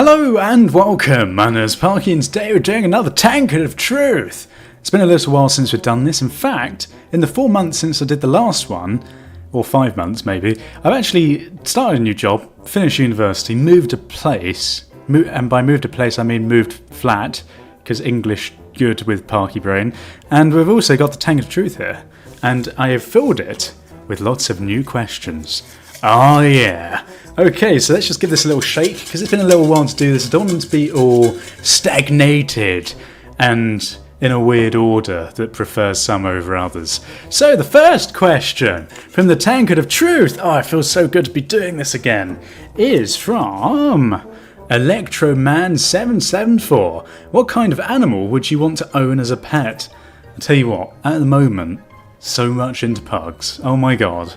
Hello and welcome, my name is Parky and today we're doing another Tankard of Truth. It's been a little while since we've done this. In fact, in the 4 months since I did the last one, or 5 months maybe, I've actually started a new job, finished university, moved a place, and by moved a place I mean moved flat, because English good with Parky brain, and we've also got the Tankard of Truth here, and I have filled it with lots of new questions. Oh yeah. Okay, so let's just give this a little shake, because it's been a little while to do this. I don't want them to be all stagnated and in a weird order that prefers some over others. So the first question from the Tankard of Truth, oh it feels so good to be doing this again, is from Electroman774. What kind of animal would you want to own as a pet? I'll tell you what, at the moment, so much into pugs. Oh my god.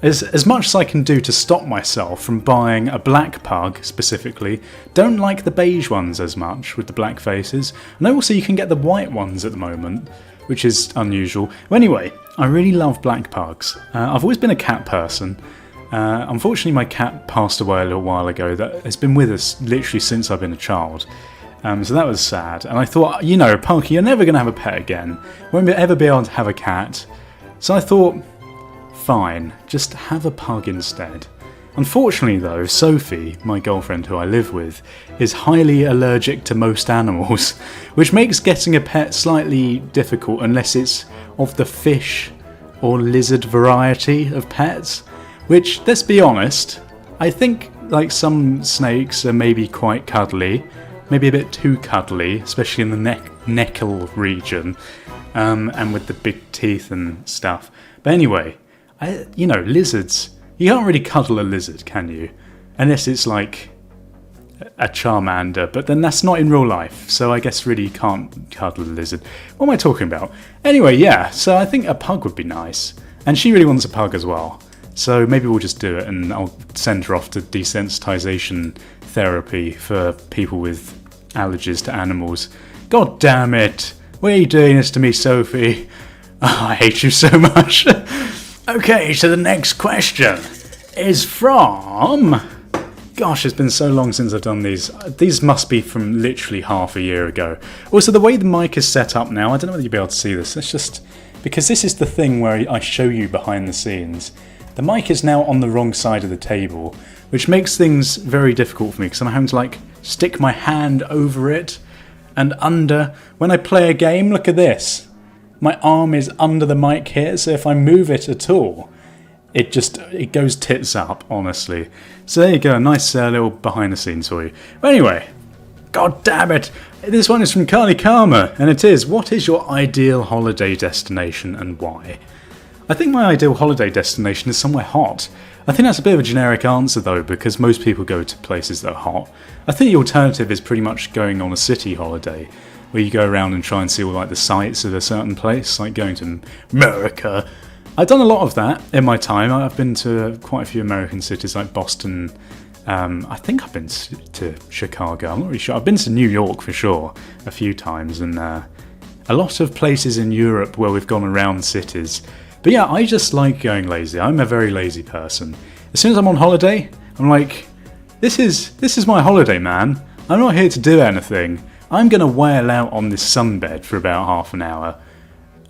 As much as I can do to stop myself from buying a black pug specifically, don't like the beige ones as much with the black faces. And also you can get the white ones at the moment, which is unusual. Well, anyway, I really love black pugs. I've always been a cat person. Unfortunately my cat passed away a little while ago. That has been with us literally since I've been a child. So that was sad. And I thought, you know, Parky, you're never going to have a pet again. Won't ever be able to have a cat. So I thought, fine, just have a pug instead. Unfortunately though, Sophie, my girlfriend who I live with, is highly allergic to most animals, which makes getting a pet slightly difficult unless it's of the fish or lizard variety of pets, which, let's be honest, I think like some snakes are maybe quite cuddly, maybe a bit too cuddly, especially in the neckle region, and with the big teeth and stuff. But anyway, you know, lizards, you can't really cuddle a lizard, can you? Unless it's like a Charmander, but then that's not in real life, so I guess really you can't cuddle a lizard. What am I talking about? Anyway, yeah, so I think a pug would be nice. And she really wants a pug as well. So maybe we'll just do it and I'll send her off to desensitization therapy for people with allergies to animals. God damn it! Why are you doing this to me, Sophie? Oh, I hate you so much. Okay, so the next question is from... Gosh, it's been so long since I've done these. These must be from literally half a year ago. Also, the way the mic is set up now, I don't know whether you'll be able to see this. It's just... Because this is the thing where I show you behind the scenes. The mic is now on the wrong side of the table, which makes things very difficult for me, because I'm having to, like, stick my hand over it and under. When I play a game, look at this. My arm is under the mic here, so if I move it at all, it goes tits up, honestly. So there you go, a nice little behind the scenes for you. But anyway, god damn it, this one is from Carly Karma, and it is, what is your ideal holiday destination and why? I think my ideal holiday destination is somewhere hot. I think that's a bit of a generic answer though, because most people go to places that are hot. I think the alternative is pretty much going on a city holiday, where you go around and try and see all like the sights of a certain place, like going to America. I've done a lot of that in my time. I've been to quite a few American cities like Boston. I think I've been to Chicago, I'm not really sure. I've been to New York for sure a few times, and a lot of places in Europe where we've gone around cities. But yeah, I just like going lazy. I'm a very lazy person. As soon as I'm on holiday, I'm like, this is my holiday, man. I'm not here to do anything. I'm going to wail out on this sunbed for about half an hour,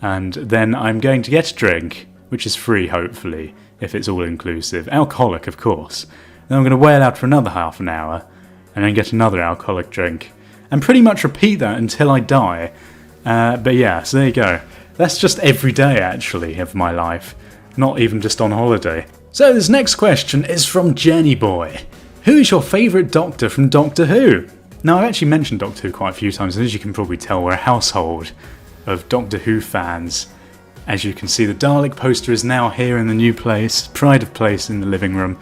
and then I'm going to get a drink, which is free hopefully, if it's all inclusive. Alcoholic, of course. Then I'm going to wail out for another half an hour, and then get another alcoholic drink, and pretty much repeat that until I die. But yeah, so there you go. That's just every day actually of my life, not even just on holiday. So this next question is from Jenny Boy. Who is your favourite Doctor from Doctor Who? Now, I've actually mentioned Doctor Who quite a few times, and as you can probably tell, we're a household of Doctor Who fans. As you can see, the Dalek poster is now here in the new place, pride of place in the living room.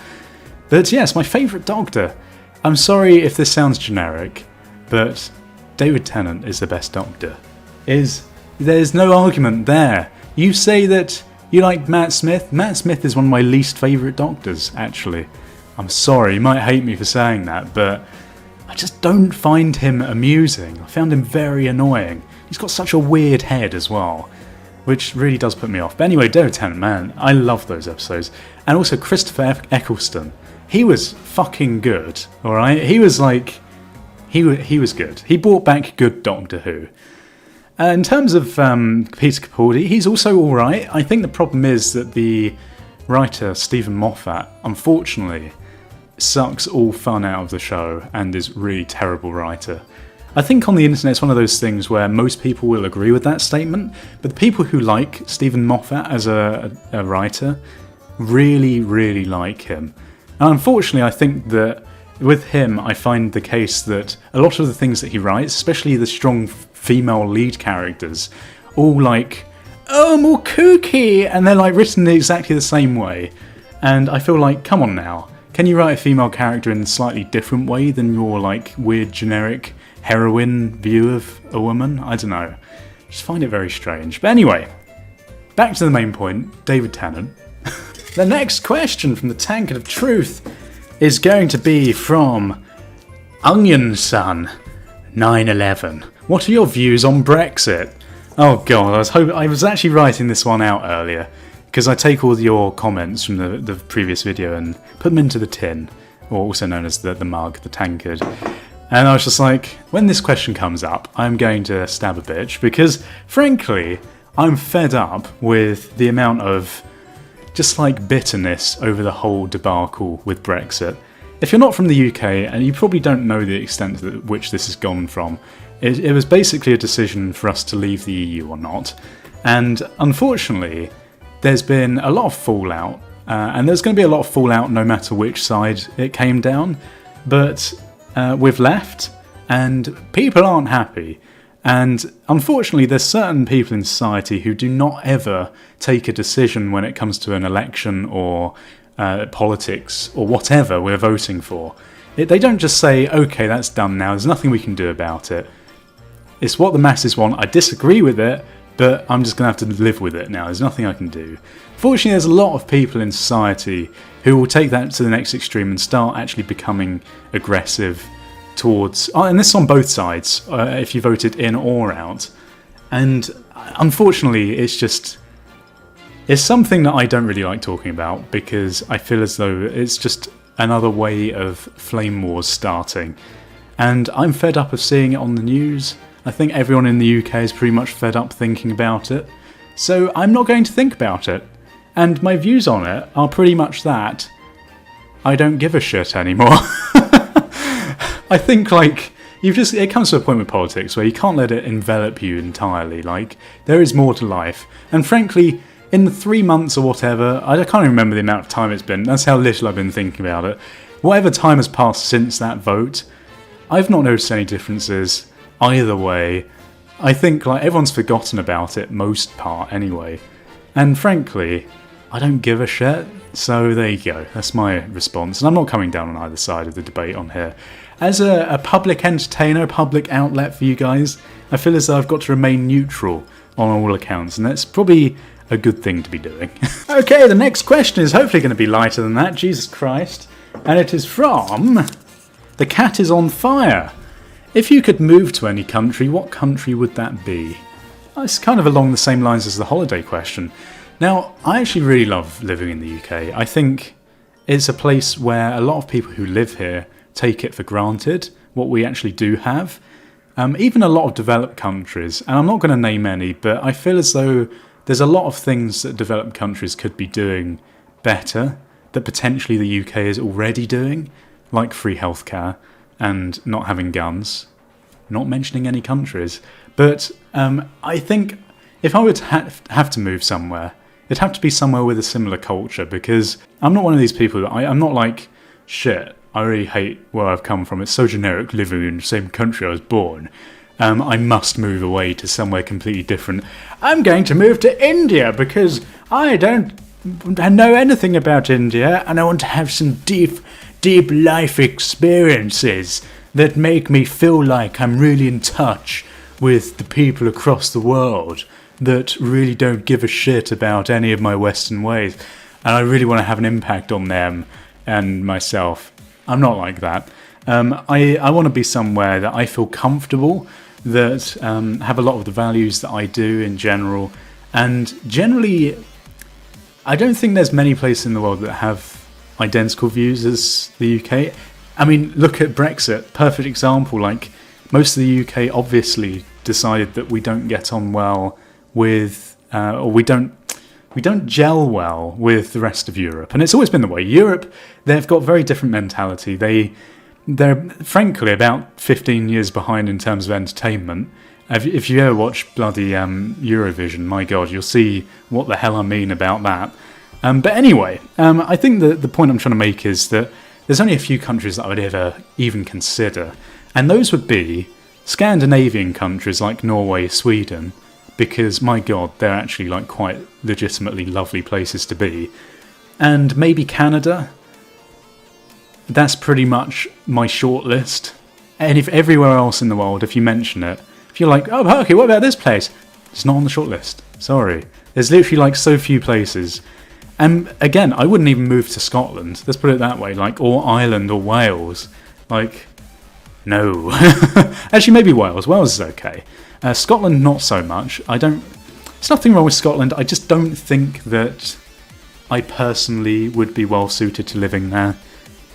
But yes, my favourite Doctor. I'm sorry if this sounds generic, but David Tennant is the best Doctor. There's no argument there. You say that you like Matt Smith. Matt Smith is one of my least favourite Doctors, actually. I'm sorry, you might hate me for saying that, but I just don't find him amusing. I found him very annoying. He's got such a weird head as well, which really does put me off. But anyway, David Tennant, man, I love those episodes. And also Christopher Eccleston. He was fucking good, alright? He was like He was good. He brought back good Doctor Who. In terms of Peter Capaldi, he's also alright. I think the problem is that the writer, Stephen Moffat, unfortunately, sucks all fun out of the show and is a really terrible writer. I think on the internet it's one of those things where most people will agree with that statement, but the people who like Stephen Moffat as a writer really, really like him. And unfortunately, I think that with him, I find the case that a lot of the things that he writes, especially the strong female lead characters, all like, oh, more kooky, and they're like written exactly the same way. And I feel like, come on now, can you write a female character in a slightly different way than your like weird generic heroine view of a woman? I don't know. Just find it very strange. But anyway, back to the main point, David Tennant. The next question from the Tankard of Truth is going to be from Onion Sun 911. What are your views on Brexit? Oh god, I was actually writing this one out earlier because I take all your comments from the previous video and put them into the tin, or also known as the mug, the tankard. And I was just like, when this question comes up, I'm going to stab a bitch because, frankly, I'm fed up with the amount of just like bitterness over the whole debacle with Brexit. If you're not from the UK, and you probably don't know the extent to which this has gone from, it was basically a decision for us to leave the EU or not. And unfortunately, there's been a lot of fallout, and there's going to be a lot of fallout no matter which side it came down. But we've left, and people aren't happy. And unfortunately, there's certain people in society who do not ever take a decision when it comes to an election or politics or whatever we're voting for. They don't just say, okay, that's done now, there's nothing we can do about it. It's what the masses want. I disagree with it, but I'm just going to have to live with it now. There's nothing I can do. Fortunately, there's a lot of people in society who will take that to the next extreme and start actually becoming aggressive towards, and this is on both sides, if you voted in or out. And unfortunately, it's something that I don't really like talking about because I feel as though it's just another way of flame wars starting. And I'm fed up of seeing it on the news. I think everyone in the UK is pretty much fed up thinking about it. So I'm not going to think about it. And my views on it are pretty much that I don't give a shit anymore. I think, like, it comes to a point with politics where you can't let it envelop you entirely. Like, there is more to life. And frankly, in the 3 months or whatever, I can't even remember the amount of time it's been, that's how little I've been thinking about it. Whatever time has passed since that vote, I've not noticed any differences either way. I think, like, everyone's forgotten about it, most part anyway. And frankly, I don't give a shit. So there you go, that's my response. And I'm not coming down on either side of the debate on here. As a public entertainer, a public outlet for you guys, I feel as though I've got to remain neutral on all accounts, and that's probably a good thing to be doing. Okay, the next question is hopefully going to be lighter than that, Jesus Christ. And it is from The Cat is on Fire. If you could move to any country, what country would that be? It's kind of along the same lines as the holiday question. Now, I actually really love living in the UK. I think it's a place where a lot of people who live here take it for granted, what we actually do have. Even a lot of developed countries, and I'm not going to name any, but I feel as though there's a lot of things that developed countries could be doing better that potentially the UK is already doing, like free healthcare and not having guns. Not mentioning any countries. But I think if I were to have to move somewhere, it'd have to be somewhere with a similar culture, because I'm not one of these people that I'm not like, shit, I really hate where I've come from. It's so generic living in the same country I was born. I must move away to somewhere completely different. I'm going to move to India because I don't know anything about India and I want to have some deep life experiences that make me feel like I'm really in touch with the people across the world that really don't give a shit about any of my Western ways. And I really want to have an impact on them and myself. I'm not like that. I want to be somewhere that I feel comfortable, that have a lot of the values that I do in general. And generally, I don't think there's many places in the world that have identical views as the UK. I mean, look at Brexit, perfect example. Like, most of the UK obviously decided that we don't get on well with, or we don't gel well with the rest of Europe. And it's always been the way. Europe, they've got very different mentality. They're frankly about 15 years behind in terms of entertainment. If you ever watch bloody Eurovision, my God, you'll see what the hell I mean about that. But anyway, I think the point I'm trying to make is that there's only a few countries that I would ever even consider, and those would be Scandinavian countries like Norway, Sweden, because my God, they're actually like quite legitimately lovely places to be, and maybe Canada. That's pretty much my short list. And if everywhere else in the world, if you mention it, if you're like, oh, Parky, what about this place? It's not on the short list. Sorry. There's literally like so few places. And again, I wouldn't even move to Scotland. Let's put it that way. Like, or Ireland or Wales. Like, no. Actually, maybe Wales. Wales is okay. Scotland, not so much. There's nothing wrong with Scotland. I just don't think that I personally would be well suited to living there.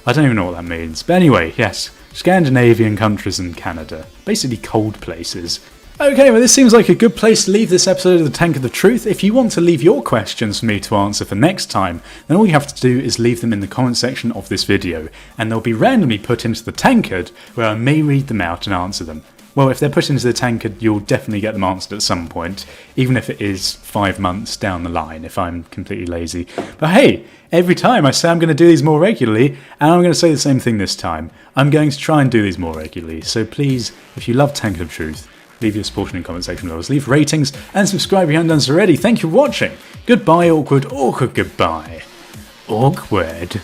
I don't even know what that means. But anyway, yes, Scandinavian countries and Canada. Basically cold places. Okay, well this seems like a good place to leave this episode of the Tankard of Truth. If you want to leave your questions for me to answer for next time, then all you have to do is leave them in the comment section of this video, and they'll be randomly put into the tankard, where I may read them out and answer them. Well, if they're put into the tankard, you'll definitely get them answered at some point, even if it is 5 months down the line, if I'm completely lazy. But hey, every time I say I'm going to do these more regularly, and I'm going to say the same thing this time, I'm going to try and do these more regularly. So please, if you love Tankard of Truth, leave your support in the comment section below. Leave ratings and subscribe if you haven't done so already. Thank you for watching. Goodbye, awkward, awkward, goodbye. Awkward.